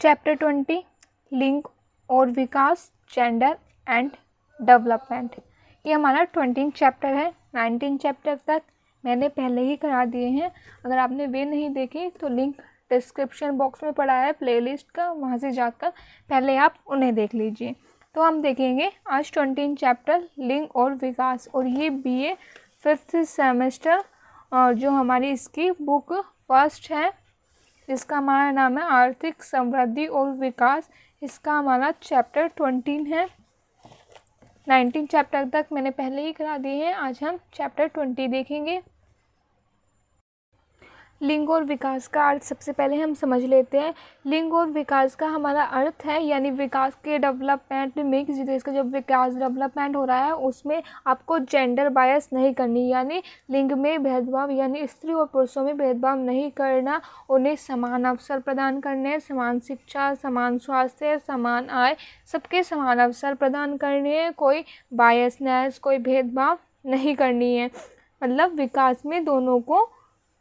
Chapter 20 लिंग और विकास, gender and development. ये हमारा 20 चैप्टर है। 19 चैप्टर तक मैंने पहले ही करा दिए हैं। अगर आपने वे नहीं देखे तो लिंक डिस्क्रिप्शन बॉक्स में पड़ा है प्लेलिस्ट का, वहाँ से जाकर पहले आप उन्हें देख लीजिए। तो हम देखेंगे आज 20 चैप्टर लिंग और विकास, और ये BA 5th सेमेस्टर और जो हमारी इसकी बुक फर्स्ट है, जिसका हमारा नाम है आर्थिक समृद्धि और विकास। इसका हमारा चैप्टर 20 है। 19 चैप्टर तक मैंने पहले ही करा दिए हैं। आज हम चैप्टर 20 देखेंगे। लिंग और विकास का अर्थ सबसे पहले हम समझ लेते हैं। लिंग और विकास का हमारा अर्थ है यानी विकास के डेवलपमेंट में किसी देश का जब विकास डेवलपमेंट हो रहा है उसमें आपको जेंडर बायस नहीं करनी, यानी लिंग में भेदभाव यानी स्त्री और पुरुषों में भेदभाव नहीं करना। उन्हें समान अवसर प्रदान करने, समान शिक्षा, समान स्वास्थ्य, समान आय, सबके समान अवसर प्रदान करने हैं। कोई बायसनेस, कोई भेदभाव नहीं करनी है। मतलब विकास में दोनों को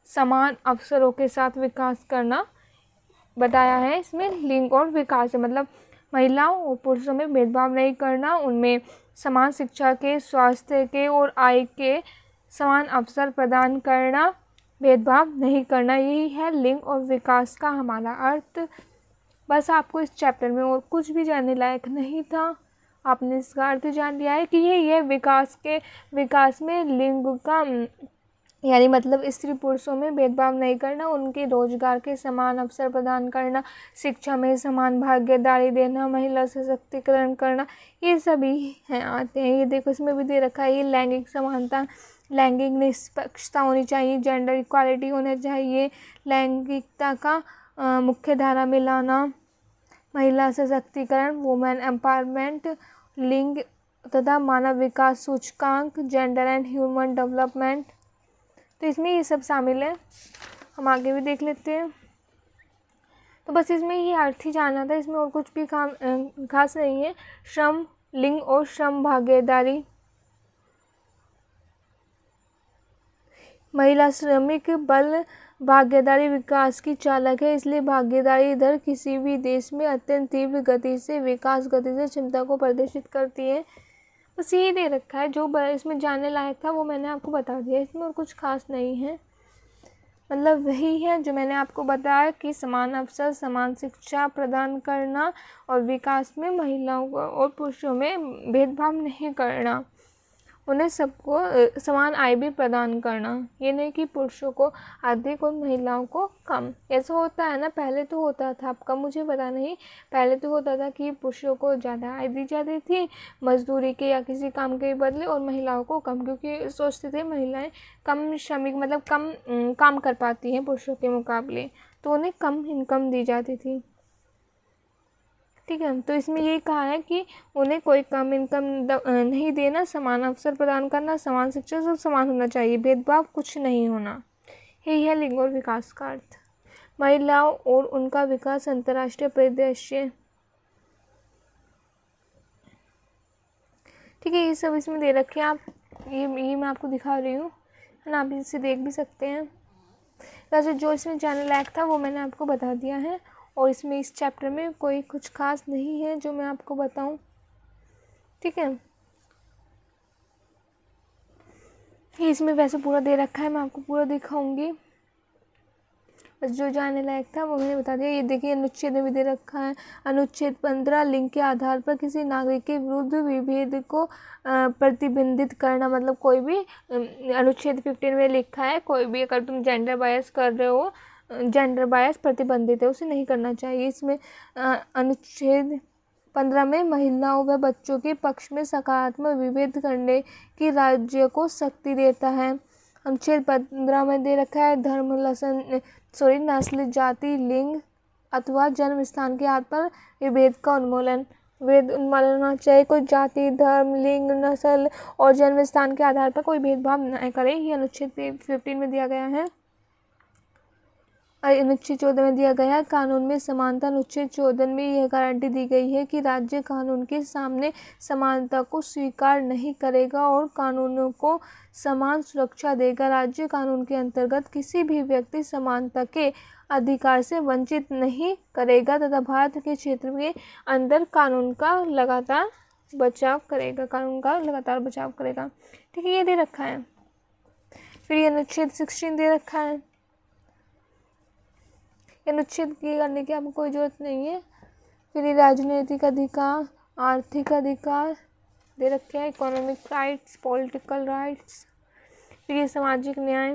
समान अवसरों के साथ विकास करना बताया है। इसमें लिंग और विकास है मतलब महिलाओं और पुरुषों में भेदभाव नहीं करना, उनमें समान शिक्षा के, स्वास्थ्य के और आय के समान अवसर प्रदान करना, भेदभाव नहीं करना। यही है लिंग और विकास का हमारा अर्थ। बस आपको इस चैप्टर में और कुछ भी जानने लायक नहीं था। आपने इसका अर्थ जान लिया है कि ये विकास में लिंग का यानी मतलब स्त्री पुरुषों में भेदभाव नहीं करना, उनके रोजगार के समान अवसर प्रदान करना, शिक्षा में समान भागीदारी देना, महिला सशक्तिकरण करना, ये सभी हैं आते हैं। ये देखो इसमें भी दे रखा है, ये लैंगिक समानता, लैंगिक निष्पक्षता होनी चाहिए, जेंडर इक्वालिटी होना चाहिए, लैंगिकता का मुख्य धारा में लाना, महिला सशक्तिकरण, वुमेन एम्पावरमेंट, लिंग तथा मानव विकास सूचकांक, जेंडर एंड ह्यूमन डेवलपमेंट। तो इसमें ये सब शामिल है। हम आगे भी देख लेते हैं। तो बस इसमें ये अर्थ ही जानना था, इसमें और कुछ भी खास नहीं है। श्रम, लिंग और श्रम भागीदारी। महिला श्रमिक बल भागीदारी विकास की चालक है, इसलिए भागीदारी दर किसी भी देश में अत्यंत तीव्र गति से विकास गति से क्षमता को प्रदर्शित करती है। बस यही दे रखा है, जो इसमें जानने लायक था वो मैंने आपको बता दिया। इसमें और कुछ खास नहीं है। मतलब वही है जो मैंने आपको बताया कि समान अवसर, समान शिक्षा प्रदान करना और विकास में महिलाओं और पुरुषों में भेदभाव नहीं करना, उन्हें सबको समान आय भी प्रदान करना। ये नहीं कि पुरुषों को अधिक और महिलाओं को कम। ऐसा होता है ना, पहले तो होता था, आपका मुझे पता नहीं, पहले तो होता था कि पुरुषों को ज़्यादा आय दी जाती थी मजदूरी के या किसी काम के बदले, और महिलाओं को कम, क्योंकि सोचते थे महिलाएं कम श्रमिक मतलब कम काम कर पाती हैं पुरुषों के मुकाबले, तो उन्हें कम इनकम दी जाती थी। ठीक है, तो इसमें यही कहा है कि उन्हें कोई कम इनकम नहीं देना, समान अवसर प्रदान करना, समान शिक्षा, सब समान होना चाहिए, भेदभाव कुछ नहीं होना। यही है लिंग और विकास का अर्थ। महिलाओं और उनका विकास, अंतर्राष्ट्रीय परिदृश्य। ठीक है, ये सब इसमें दे रखे हैं। आप ये मैं आपको दिखा रही हूँ, है ना, आप इसे देख भी सकते हैं। वैसे जो इसमें जानने लायक था वो मैंने आपको बता दिया है, और इसमें इस चैप्टर में कोई कुछ खास नहीं है जो मैं आपको बताऊं। ठीक है, ये इसमें वैसे पूरा दे रखा है, मैं आपको पूरा दिखाऊंगी। बस जो जानने लायक था वो मैंने बता दिया। ये देखिए अनुच्छेद में भी दे रखा है। अनुच्छेद 15 लिंग के आधार पर किसी नागरिक के विरुद्ध विभेद को प्रतिबंधित करना। मतलब कोई भी अनुच्छेद 15 में लिखा है, कोई भी अगर तुम जेंडर बायस कर रहे हो, जेंडर बायस प्रतिबंधित है, उसे नहीं करना चाहिए। इसमें अनुच्छेद 15 में महिलाओं व बच्चों के पक्ष में सकारात्मक विभेद करने की राज्य को शक्ति देता है। अनुच्छेद 15 में दे रखा है धर्म, नस्ल, जाति, लिंग अथवा जन्म स्थान के आधार पर विभेद का उन्मूलन होना चाहिए। कोई जाति, धर्म, लिंग, नस्ल और जन्म स्थान के आधार पर कोई भेदभाव न करे। ये अनुच्छेद 15 में दिया गया है। अनुच्छेद 14 में दिया गया है कानून में समानता। अनुच्छेद 14 में यह गारंटी दी गई है कि राज्य कानून के सामने समानता को स्वीकार नहीं करेगा और कानूनों को समान सुरक्षा देगा। राज्य कानून के अंतर्गत किसी भी व्यक्ति समानता के अधिकार से वंचित नहीं करेगा तथा भारत के क्षेत्र के अंदर कानून का लगातार बचाव करेगा, ठीक है, ये दे रखा है। फिर ये अनुच्छेद 16 दे रखा है, अनुच्छेद की करने की आपको कोई ज़रूरत नहीं है। फिर ये राजनीतिक अधिकार, आर्थिक अधिकार दे रखे हैं, इकोनॉमिक राइट्स, पॉलिटिकल राइट्स। फिर ये सामाजिक न्याय,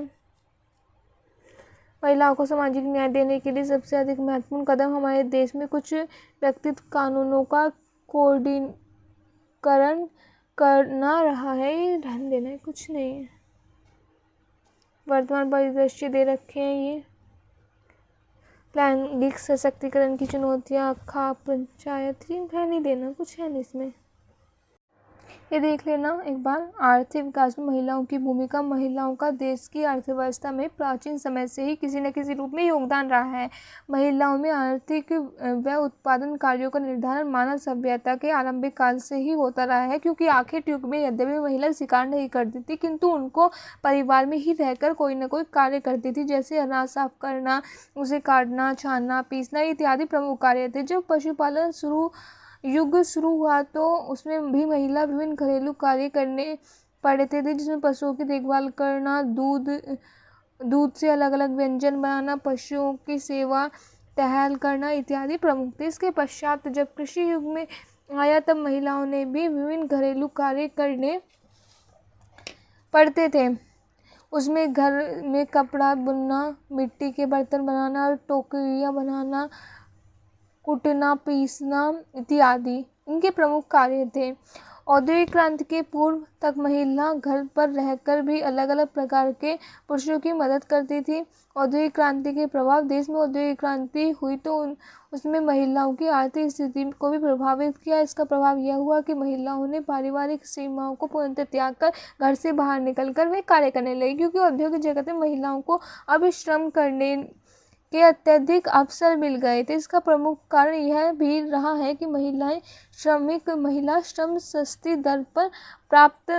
महिलाओं को सामाजिक न्याय देने के लिए सबसे अधिक महत्वपूर्ण कदम हमारे देश में कुछ व्यक्तिगत कानूनों का कोडीकरण करना रहा है। ये ध्यान देना है, कुछ नहीं है। वर्तमान परिदृश्य दे रखे हैं, ये लैंगिक सशक्तिकरण की चुनौतियाँ, खाप पंचायत, ये ध्यान नहीं देना, कुछ है नहीं इसमें। ये देख लेना एक बार, आर्थिक विकास में महिलाओं की भूमिका। महिलाओं का देश की अर्थव्यवस्था में प्राचीन समय से ही किसी न किसी रूप में योगदान रहा है। महिलाओं में आर्थिक व उत्पादन कार्यों का निर्धारण मानव सभ्यता के आरंभिक काल से ही होता रहा है, क्योंकि आखिर युग में यद्यपि महिला शिकार नहीं करती थी, किंतु उनको परिवार में ही रहकर कोई न कोई कार्य करती थी, जैसे अनाज साफ करना, उसे काटना, छानना, पीसना इत्यादि प्रमुख कार्य थे। जब पशुपालन युग शुरू हुआ तो उसमें भी महिला विभिन्न घरेलू कार्य करने पड़ते थे, जिसमें पशुओं की देखभाल करना, दूध से अलग अलग व्यंजन बनाना, पशुओं की सेवा, टहल करना इत्यादि प्रमुख थे। इसके पश्चात जब कृषि युग में आया तब महिलाओं ने भी विभिन्न घरेलू कार्य करने पड़ते थे। उसमें घर में कपड़ा बुनना, मिट्टी के बर्तन बनाना, टोकरियाँ बनाना, कूटना, पीसना इत्यादि इनके प्रमुख कार्य थे। औद्योगिक क्रांति के पूर्व तक महिला घर पर रहकर भी अलग अलग प्रकार के पुरुषों की मदद करती थी। औद्योगिक क्रांति के प्रभाव, देश में औद्योगिक क्रांति हुई तो उसमें महिलाओं की आर्थिक स्थिति को भी प्रभावित किया। इसका प्रभाव यह हुआ कि महिलाओं ने पारिवारिक सीमाओं को पूर्णतः त्याग कर घर से बाहर निकलकर वे कार्य करने लगी, क्योंकि औद्योगिक जगत में महिलाओं को अब श्रम करने के अत्यधिक अवसर मिल गए थे। इसका प्रमुख कारण यह भी रहा है कि महिला श्रम सस्ती दर पर प्राप्त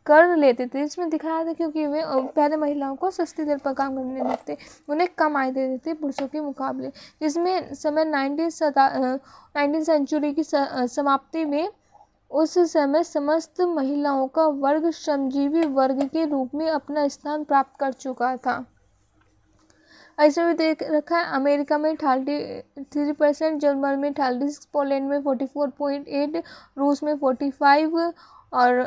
कर लेते थे। इसमें दिखाया था क्योंकि वे पहले महिलाओं को सस्ती दर पर काम करने देते, उन्हें कम आय देते थे पुरुषों के मुकाबले। जिसमें समय 19वीं सेंचुरी की समाप्ति में उस समय समस्त महिलाओं का वर्ग श्रमजीवी वर्ग के रूप में अपना स्थान प्राप्त कर चुका था। ऐसे भी देख रखा है, अमेरिका में 33%, जर्मनी में 38%, पोलैंड में 44.8%, रूस में 45% और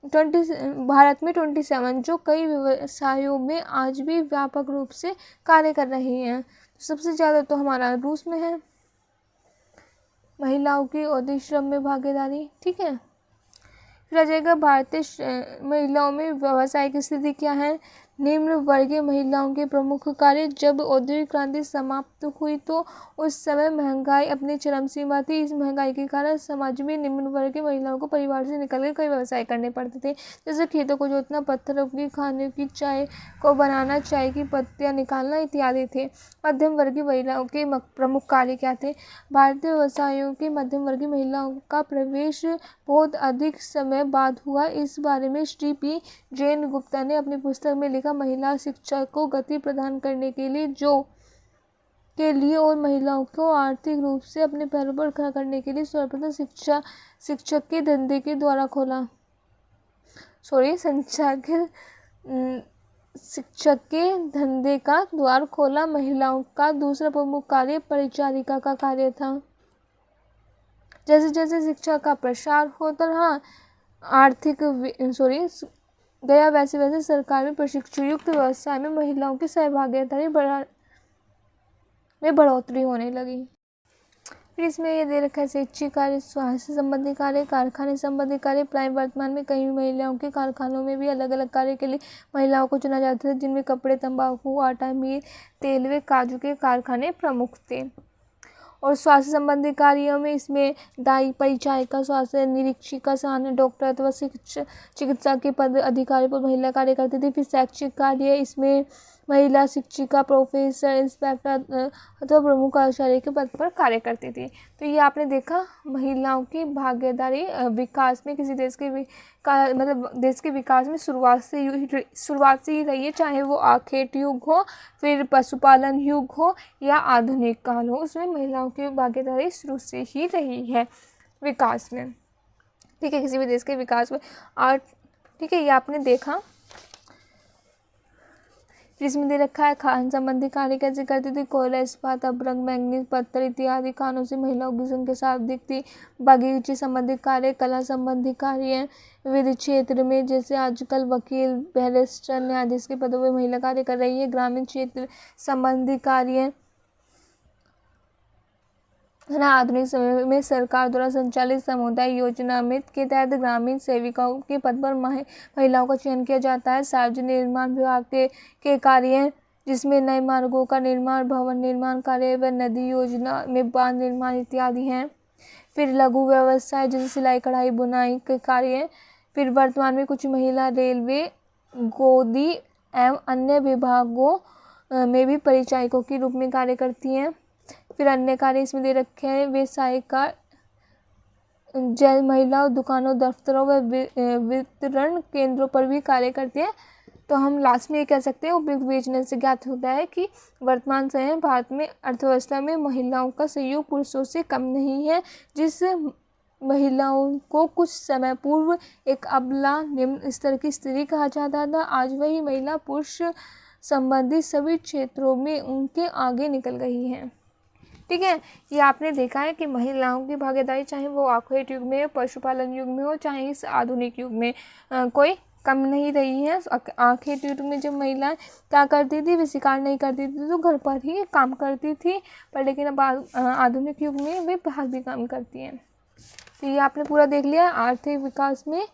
भारत में 27%, जो कई व्यवसायों में आज भी व्यापक रूप से कार्य कर रही हैं। सबसे ज़्यादा तो हमारा रूस में है महिलाओं की औद्योगिक श्रम में भागीदारी, ठीक है। फिर आ जाएगा भारतीय महिलाओं में व्यावसायिक स्थिति क्या है। निम्न वर्गीय महिलाओं के प्रमुख कार्य। जब औद्योगिक क्रांति समाप्त हुई तो उस समय महंगाई अपनी चरम सीमा थी। इस महंगाई के कारण समाज में निम्न वर्गीय महिलाओं को परिवार से निकलकर कई व्यवसाय करने पड़ते थे, जैसे खेतों को जोतना, पत्थरों की खाने की, चाय को बनाना, चाय की पत्तियां निकालना इत्यादि थे। मध्यम वर्गीय महिलाओं के प्रमुख कार्य क्या थे। भारतीय व्यवसायों के मध्यम वर्गीय महिलाओं का प्रवेश बहुत अधिक समय बाद हुआ। इस बारे में श्री पी जैन गुप्ता ने अपनी पुस्तक में लिखा, महिला शिक्षा को गति प्रदान करने के लिए और महिलाओं को आर्थिक रूप से अपने पैरों पर खड़ा करने के लिए सर्वप्रथम शिक्षक के धंधे के द्वारा खोला। शिक्षक के धंधे का द्वार खोला। महिलाओं का दूसरा प्रमुख कार्य परिचारिका का कार्य था। जैसे जैसे शिक्षा का प्रसार होता रहा, गया, वैसे वैसे सरकार में प्रशिक्षु युक्त व्यवसाय में महिलाओं की सहभागिता में बढ़ोतरी होने लगी। फिर इसमें ये दे रखा है शैक्षिक कार्य, स्वास्थ्य संबंधी कार्य, कारखाने संबंधी कार्य। प्राय वर्तमान में कई महिलाओं के कारखानों में भी अलग अलग कार्य के लिए महिलाओं को चुना जाता था, जिनमें कपड़े, तंबाकू, आटा मिल, तेल व काजू के कारखाने प्रमुख थे। और स्वास्थ्य संबंधी कार्यों में इसमें दाई, परिचारिका, स्वास्थ्य निरीक्षिका, सामान्य डॉक्टर अथवा चिकित्सा के पद अधिकारी पर महिला कार्य करती थी। फिर शैक्षिक कार्य, इसमें महिला शिक्षिका, प्रोफेसर, इंस्पेक्टर अथवा प्रमुख आचार्य के पद पर कार्य करती थी। तो ये आपने देखा महिलाओं की भागीदारी विकास में, किसी देश के मतलब देश के विकास में शुरुआत से ही रही है, चाहे वो आखेट युग हो, फिर पशुपालन युग हो या आधुनिक काल हो, उसमें महिलाओं की भागीदारी शुरू से ही रही है विकास में। ठीक है, किसी भी देश के विकास में ठीक है, ये आपने देखा। फिर इसमें दे रखा है खान संबंधी कार्य कैसे करती थी। कोयला, इस्पात, अभ्रक, मैंगनीज, पत्थर इत्यादि खानों से महिलाओं की संख्या साफ दिखती। बागीचे संबंधी कार्य, कला संबंधी कार्य, विधि क्षेत्र में जैसे आजकल वकील, बैरिस्टर, न्यायाधीश के पदों पर महिला कार्य कर रही है। ग्रामीण क्षेत्र संबंधी कार्य है ना। आधुनिक समय में सरकार द्वारा संचालित समुदाय योजना में के तहत ग्रामीण सेविकाओं के पद पर महिलाओं का चयन किया जाता है। सार्वजनिक निर्माण विभाग के कार्य, जिसमें नए मार्गों का निर्माण, भवन निर्माण कार्य व नदी योजना में बांध निर्माण इत्यादि हैं। फिर लघु व्यवसाय जैसे सिलाई, कढ़ाई, बुनाई के कार्य। फिर वर्तमान में कुछ महिला रेलवे, गोदी एवं अन्य विभागों में भी परिचारिकों के रूप में कार्य करती हैं। फिर अन्य कार्य इसमें दे रखे हैं। व्यवसायिका जैसे महिलाओं दुकानों, दफ्तरों व वितरण केंद्रों पर भी कार्य करती है। तो हम लास्ट में ये कह सकते हैं, उपयुक्त विवेचना से ज्ञात होता है कि वर्तमान समय में भारत में अर्थव्यवस्था में महिलाओं का सहयोग पुरुषों से कम नहीं है। जिस महिलाओं को कुछ समय पूर्व एक अबला, निम्न स्तर की स्त्री कहा जाता था, आज वही महिला पुरुष संबंधित सभी क्षेत्रों में उनके आगे निकल गई हैं। ठीक है, ये आपने देखा है कि महिलाओं की भागीदारी, चाहे वो आखेट युग में हो, पशुपालन युग में हो, चाहे इस आधुनिक युग में, कोई कम नहीं रही है। आखेट युग में जब महिलाएं क्या करती थी, वे शिकार नहीं करती थी, तो घर पर ही काम करती थी। पर लेकिन अब आधुनिक युग में वे बाहर भी काम करती हैं। तो ये आपने पूरा देख लिया आर्थिक विकास में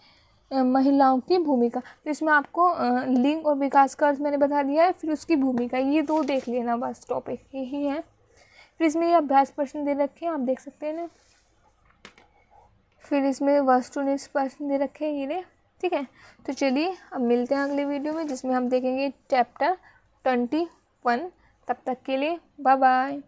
महिलाओं की भूमिका। तो इसमें आपको लिंग और विकास का अर्थ मैंने बता दिया है, फिर उसकी भूमिका, ये दो देख लेना बस, टॉपिक यही है। फिर इसमें ये अभ्यास प्रश्न दे रखे हैं, आप देख सकते हैं ना। फिर इसमें वस्तुनिष्ठ प्रश्न दे रखे हैं ये। ठीक है, तो चलिए अब मिलते हैं अगले वीडियो में, जिसमें हम देखेंगे चैप्टर 21। तब तक के लिए बाय बाय।